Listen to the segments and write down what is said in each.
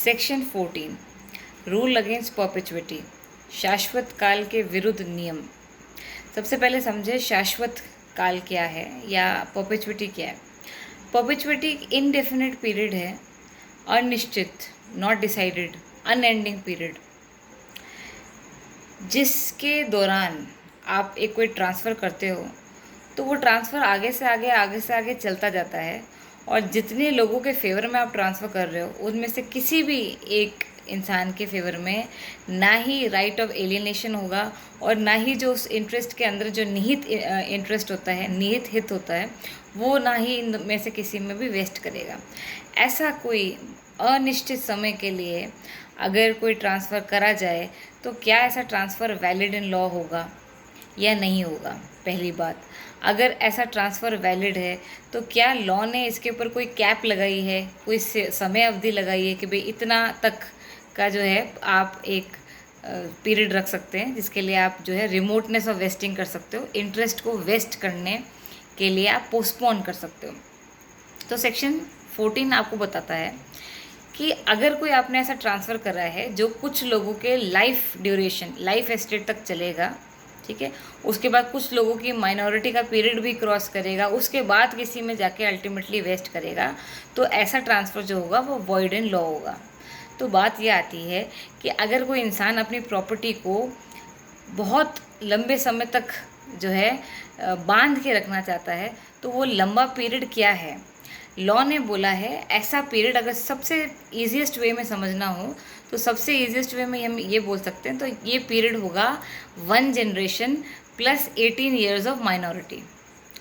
Section 14 rule against perpetuity, शाश्वत काल के विरुद्ध नियम। सबसे पहले समझे शाश्वत काल क्या है या परपेचुइटी क्या है। परपेचुइटी एक इनडेफिनिट पीरियड है, अनिश्चित, नॉट डिसाइडेड, अनएंडिंग पीरियड, जिसके दौरान आप एक कोई ट्रांसफ़र करते हो तो वो ट्रांसफ़र आगे से आगे चलता जाता है, और जितने लोगों के फेवर में आप ट्रांसफ़र कर रहे हो उनमें से किसी भी एक इंसान के फेवर में ना ही राइट ऑफ एलियनेशन होगा, और ना ही जो उस इंटरेस्ट के अंदर जो निहित इंटरेस्ट होता है, निहित हित होता है, वो ना ही इन में से किसी में भी वेस्ट करेगा। ऐसा कोई अनिश्चित समय के लिए अगर कोई ट्रांसफ़र करा जाए तो क्या ऐसा ट्रांसफ़र वैलिड इन लॉ होगा या नहीं होगा। पहली बात, अगर ऐसा ट्रांसफ़र वैलिड है तो क्या लॉ ने इसके ऊपर कोई कैप लगाई है, कोई समय अवधि लगाई है कि भाई इतना तक का जो है आप एक पीरियड रख सकते हैं जिसके लिए आप जो है रिमोटनेस ऑफ वेस्टिंग कर सकते हो, इंटरेस्ट को वेस्ट करने के लिए आप पोस्टपोन कर सकते हो। तो सेक्शन 14 आपको बताता है कि अगर कोई आपने ऐसा ट्रांसफ़र करा है जो कुछ लोगों के लाइफ ड्यूरेशन, लाइफ एस्टेट तक चलेगा, ठीक है, उसके बाद कुछ लोगों की माइनॉरिटी का पीरियड भी क्रॉस करेगा, उसके बाद किसी में जाके अल्टीमेटली वेस्ट करेगा, तो ऐसा ट्रांसफ़र जो होगा वो वॉइड इन लॉ होगा। तो बात ये आती है कि अगर कोई इंसान अपनी प्रॉपर्टी को बहुत लंबे समय तक जो है बांध के रखना चाहता है तो वो लंबा पीरियड क्या है। लॉ ने बोला है ऐसा पीरियड, अगर सबसे ईजीएस्ट वे में समझना हो तो सबसे ईजीएस्ट वे में हम ये बोल सकते हैं, तो ये पीरियड होगा 1 generation plus 18 years of minority.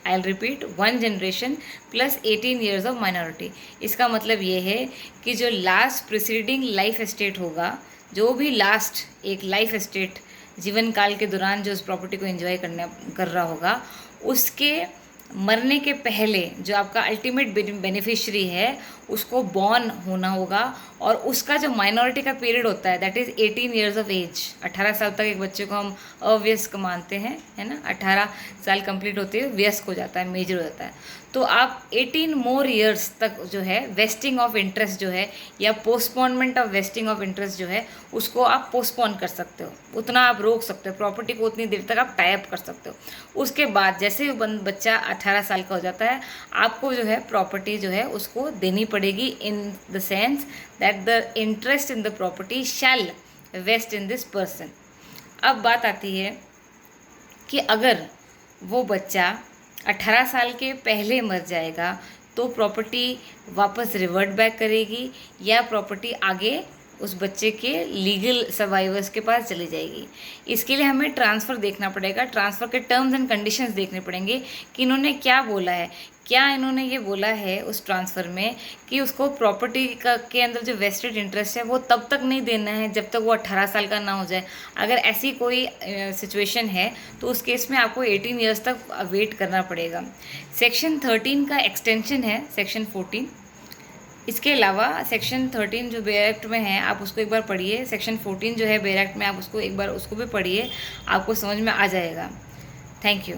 I will repeat, 1 generation plus 18 years of minority. इसका मतलब ये है कि जो लास्ट प्रिसीडिंग लाइफ एस्टेट होगा, जो भी लास्ट एक लाइफ एस्टेट जीवन काल के दौरान जो उस प्रॉपर्टी को एंजॉय कर रहा होगा, उसके मरने के पहले जो आपका अल्टीमेट बेनिफिशियरी है उसको बॉर्न होना होगा, और उसका जो माइनॉरिटी का पीरियड होता है that is 18 years of age. 18 साल तक एक बच्चे को हम अवयस्क मानते हैं, है ना। 18 साल कंप्लीट होते हुए व्यस्क हो जाता है, मेजर हो जाता है। तो आप 18 मोर ईयर्स तक जो है वेस्टिंग ऑफ इंटरेस्ट जो है या postponement of wasting of interest जो है उसको आप पोस्टपोन कर सकते हो, उतना आप रोक सकते हो, प्रॉपर्टी को उतनी देर तक आप टाई अप कर सकते हो। उसके बाद जैसे बच्चा 18 साल का हो जाता है, आपको जो है प्रॉपर्टी जो है उसको देनी पड़ेगी, in the sense that the interest in the property shall vest in this person. अब बात आती है कि अगर वो बच्चा 18 साल के पहले मर जाएगा तो प्रॉपर्टी वापस रिवर्ट बैक करेगी या प्रॉपर्टी आगे उस बच्चे के लीगल सर्वाइवर्स के पास चली जाएगी। इसके लिए हमें ट्रांसफ़र देखना पड़ेगा, ट्रांसफ़र के टर्म्स एंड कंडीशंस देखने पड़ेंगे कि इन्होंने क्या बोला है। क्या इन्होंने ये बोला है उस ट्रांसफ़र में कि उसको प्रॉपर्टी के अंदर जो वेस्टेड इंटरेस्ट है वो तब तक नहीं देना है जब तक वो 18 साल का ना हो जाए। अगर ऐसी कोई सिचुएशन है तो उस केस में आपको 18 ईयर्स तक वेट करना पड़ेगा। सेक्शन 13 का एक्सटेंशन है सेक्शन 14। इसके अलावा सेक्शन 13 जो बेयर एक्ट में है आप उसको एक बार पढ़िए, सेक्शन 14 जो है बेयर एक्ट में आप उसको एक बार उसको भी पढ़िए, आपको समझ में आ जाएगा। Thank you.